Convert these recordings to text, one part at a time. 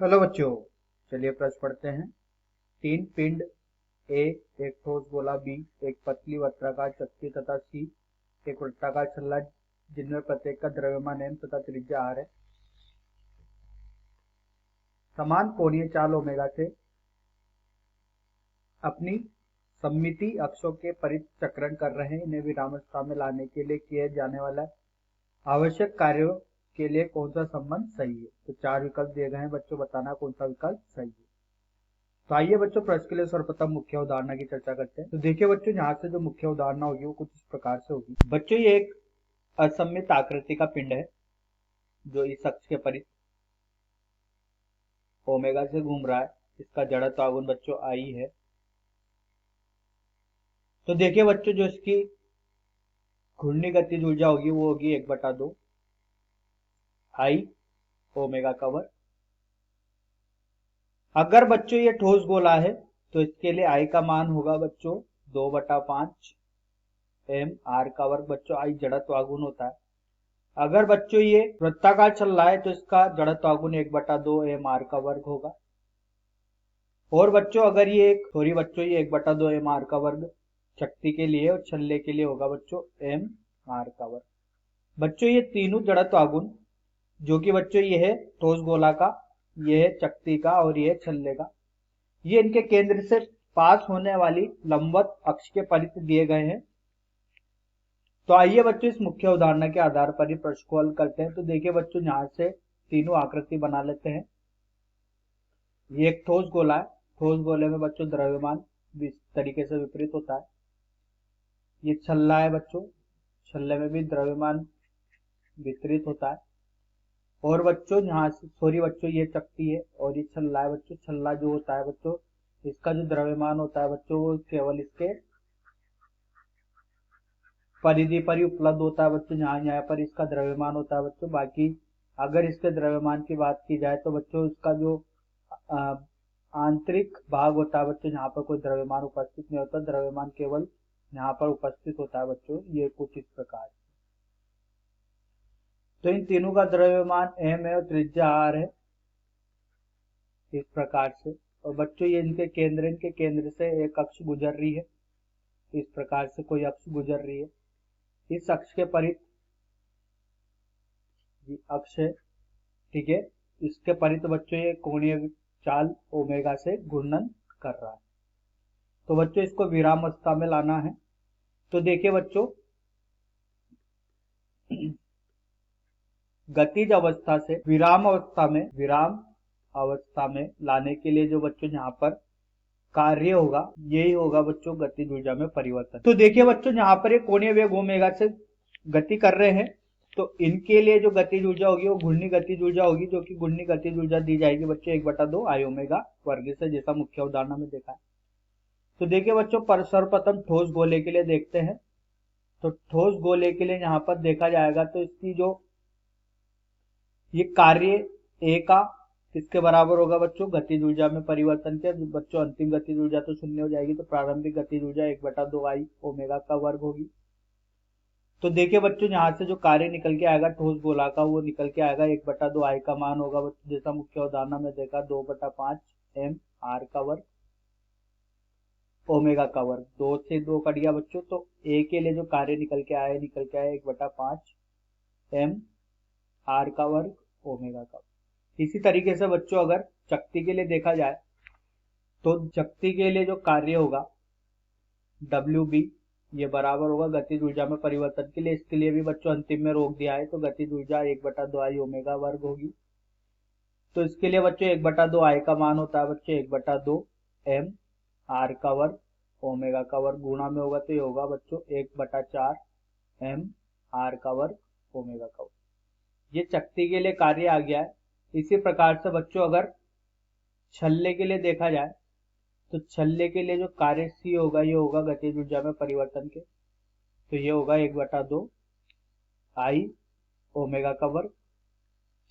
Hello बच्चों, चलिए प्रश्न पढ़ते हैं। तीन पिंड ए, एक ठोस गोला बी, एक पतली वृत्ताकार चक्की तथा सी एक वृत्ताकार छल्ला जिनमें प्रत्येक का द्रव्यमान m तथा त्रिज्या r है। समान कोणीय चाल ओमेगा से अपनी सममिति अक्षों के परिचक्रण कर रहे हैं। इन्हें विरामावस्था में लाने के लिए किए जाने वाला आवश्यक कार्यों के लिए कौन सा संबंध सही है। तो चार विकल्प दिए गए हैं बच्चों, बताना कौन सा विकल्प सही है। तो आइए बच्चों प्रश्न के लिए सर्वप्रथम मुख्य उदाहरण की चर्चा करते हैं। तो देखिए बच्चों, यहाँ से जो मुख्य उदाहरण होगी वो कुछ इस प्रकार से होगी। बच्चों, ये एक असममित आकृति का पिंड है जो इस अक्ष के परित ओमेगा से घूम रहा है। इसका जड़त्व आघूर्ण बच्चों आई है। तो देखिए बच्चों, जो इसकी घूर्णी गतिज ऊर्जा होगी वो होगी 1/2 आई ओमेगा का वर्ग। अगर बच्चों ये ठोस गोला है तो इसके लिए आई का मान होगा बच्चों 2/5 एम आर का वर्ग। बच्चों आई जड़त्व आघूर्ण होता है। अगर बच्चों ये वृत्ताकार छल्ला है तो इसका जड़त्व आघूर्ण 1/2 एम आर का वर्ग होगा। और बच्चों अगर ये एक बच्चों ये 1/2 एम आर का वर्ग शक्ति के लिए और छल्ले के लिए होगा बच्चों एम आर का वर्ग। बच्चों ये तीनों जड़त्व आघूर्ण जो कि बच्चों ये है ठोस गोला का, ये है चक्ति का और ये है छल्ले का, ये इनके केंद्र से पास होने वाली लंबवत अक्ष के परित दिए गए हैं। तो आइए बच्चों इस मुख्य उदाहरण के आधार पर ही प्रश्न को हल करते हैं। तो देखिए बच्चों, यहां से तीनों आकृति बना लेते हैं। ये एक ठोस गोला है। ठोस गोले में बच्चों द्रव्यमान इस तरीके से विपरीत होता है। ये छल्ला है बच्चों, छल्ले में भी द्रव्यमान विपरीत होता है। और बच्चों यहाँ से बच्चों ये चक्ति है और ये छल्ला है बच्चों। छल्ला जो होता है बच्चों, इसका जो द्रव्यमान होता है बच्चों वो केवल इसके परिधि पर ही उपलब्ध होता है बच्चों। यहाँ पर इसका द्रव्यमान होता है बच्चों। बाकी अगर इसके द्रव्यमान की बात की जाए तो बच्चों इसका जो आंतरिक भाग होता है बच्चों, यहाँ पर कोई द्रव्यमान उपस्थित नहीं होता। द्रव्यमान केवल यहाँ पर उपस्थित होता है बच्चों। ये कुछ इस प्रकार। तो इन तीनों का द्रव्यमान m है और त्रिज्या r है इस प्रकार से। और बच्चों ये इनके केंद्र से एक अक्ष गुजर रही है। इस प्रकार से कोई अक्ष गुजर रही है। इस अक्ष के परित अक्ष है, ठीक है। इसके परित बच्चों ये कोणीय चाल ओमेगा से घूर्णन कर रहा है। तो बच्चों इसको विराम अवस्था में लाना है। तो देखिए बच्चों, गतिज अवस्था से विराम अवस्था में लाने के लिए जो बच्चों यहाँ पर कार्य होगा यही होगा बच्चों गतिज ऊर्जा में परिवर्तन। तो देखिए बच्चों, यहाँ पर एक कोणीय वेग ओमेगा से गति कर रहे हैं। तो इनके लिए जो गतिज ऊर्जा होगी वो घूर्णी गतिज ऊर्जा होगी, जो कि घूर्णी गतिज ऊर्जा दी जाएगी बच्चों 1/2 आई ओमेगा वर्ग से, जैसा मुख्य उदाहरण में देखा है। तो देखिए बच्चों, सर्वप्रथम ठोस गोले के लिए देखते हैं। तो ठोस गोले के लिए यहाँ पर देखा जाएगा तो इसकी जो ये कार्य ए का किसके बराबर होगा बच्चों, गतिज ऊर्जा में परिवर्तन के। बच्चों अंतिम गतिज ऊर्जा तो शून्य हो जाएगी, तो प्रारंभिक गतिज ऊर्जा 1/2 आई ओमेगा का वर्ग होगी। तो देखिए बच्चों, यहाँ से जो कार्य निकल के आएगा ठोस गोला का वो निकल के आएगा 1/2 आई का मान होगा बच्चों, जैसा मुख्य उदाहरण में देखा 2/5 एम आर का वर्ग ओमेगा का वर्ग। 2 से 2 कट गया बच्चों। तो ए के लिए जो कार्य निकल के आया 1/5 एम आर का वर्ग ओमेगा का। इसी तरीके से बच्चों अगर शक्ति के लिए देखा जाए तो शक्ति के लिए जो कार्य होगा WB ये बराबर होगा गतिज ऊर्जा में परिवर्तन के लिए। इसके लिए भी बच्चों अंतिम में रोक दिया है, तो गतिज ऊर्जा 1/2 आई ओमेगा वर्ग होगी। तो इसके लिए बच्चों 1/2 आई का मान होता है बच्चों 1/2 एम आर का वर्ग ओमेगा का वर्ग। गुणा में होगा तो ये होगा बच्चों 1/4 एम आर का वर्ग ओमेगा का वर्ग। ये शक्ति के लिए कार्य आ गया है। इसी प्रकार से बच्चों अगर छल्ले के लिए देखा जाए तो छल्ले के लिए जो कार्य सी होगा ये होगा गतिज ऊर्जा में परिवर्तन के। तो ये होगा 1/2 आई ओमेगा का वर्ग।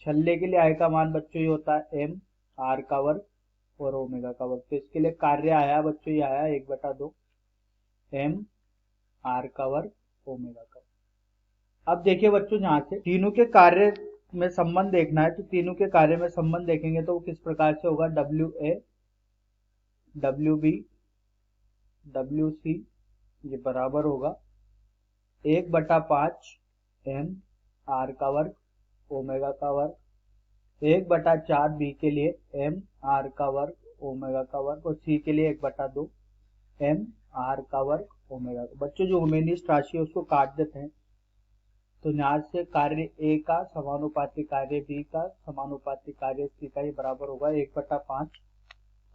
छल्ले के लिए आई का मान बच्चों ये होता है एम आर का वर्ग और ओमेगा का वर्ग। तो इसके लिए कार्य आया बच्चों, ये आया 1/2 एम आर का वर्ग ओमेगा का। अब देखिए बच्चों, यहाँ से तीनों के कार्य में संबंध देखना है तो तीनों के कार्य में संबंध देखेंगे तो वो किस प्रकार से होगा, W A W B W C ये बराबर होगा 1/5 एम आर का वर्ग ओमेगा का वर्ग, 1/4 बी के लिए एम आर का वर्ग ओमेगा का वर्ग और सी के लिए 1/2 एम आर का वर्ग ओमेगा। बच्चों जो होमेनिस्ट राशि है उसको काट देते हैं तो यहाँ से कार्य ए का समानुपाती कार्य बी का समानुपाती कार्य सी का ये बराबर होगा 1/5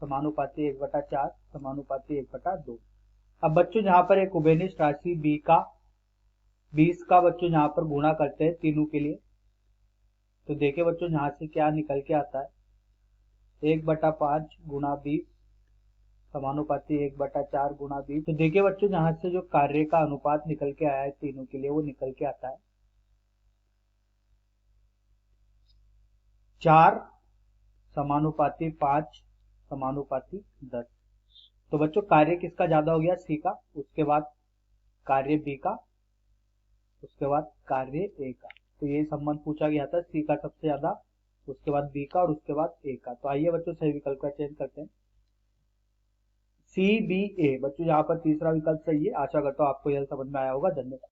समानुपाती 1/4 समानुपाती 1/2। अब बच्चों यहाँ पर एक उभयनिष्ठ राशि बी का 20 का बच्चों यहाँ पर गुणा करते हैं तीनों के लिए तो देखिए बच्चों यहाँ से क्या निकल के आता है, 1/5 गुणा 20 समानुपाती 1/4 गुणा 20। तो देखिए बच्चों यहाँ से जो कार्य का अनुपात निकल के आया है तीनों के लिए वो निकल के आता है 4 समानुपाती 5 समानुपाती 10। तो बच्चों कार्य किसका ज्यादा हो गया, सी का, उसके बाद कार्य बी का, उसके बाद कार्य ए का। तो ये संबंध पूछा गया था, सी का सबसे ज्यादा, उसके बाद बी का और उसके बाद ए का। तो आइए बच्चों सही विकल्प का चयन करते हैं, सी बी ए। बच्चों यहाँ पर तीसरा विकल्प सही है। आशा करता हूँ आपको यह समझ में आया होगा। धन्यवाद।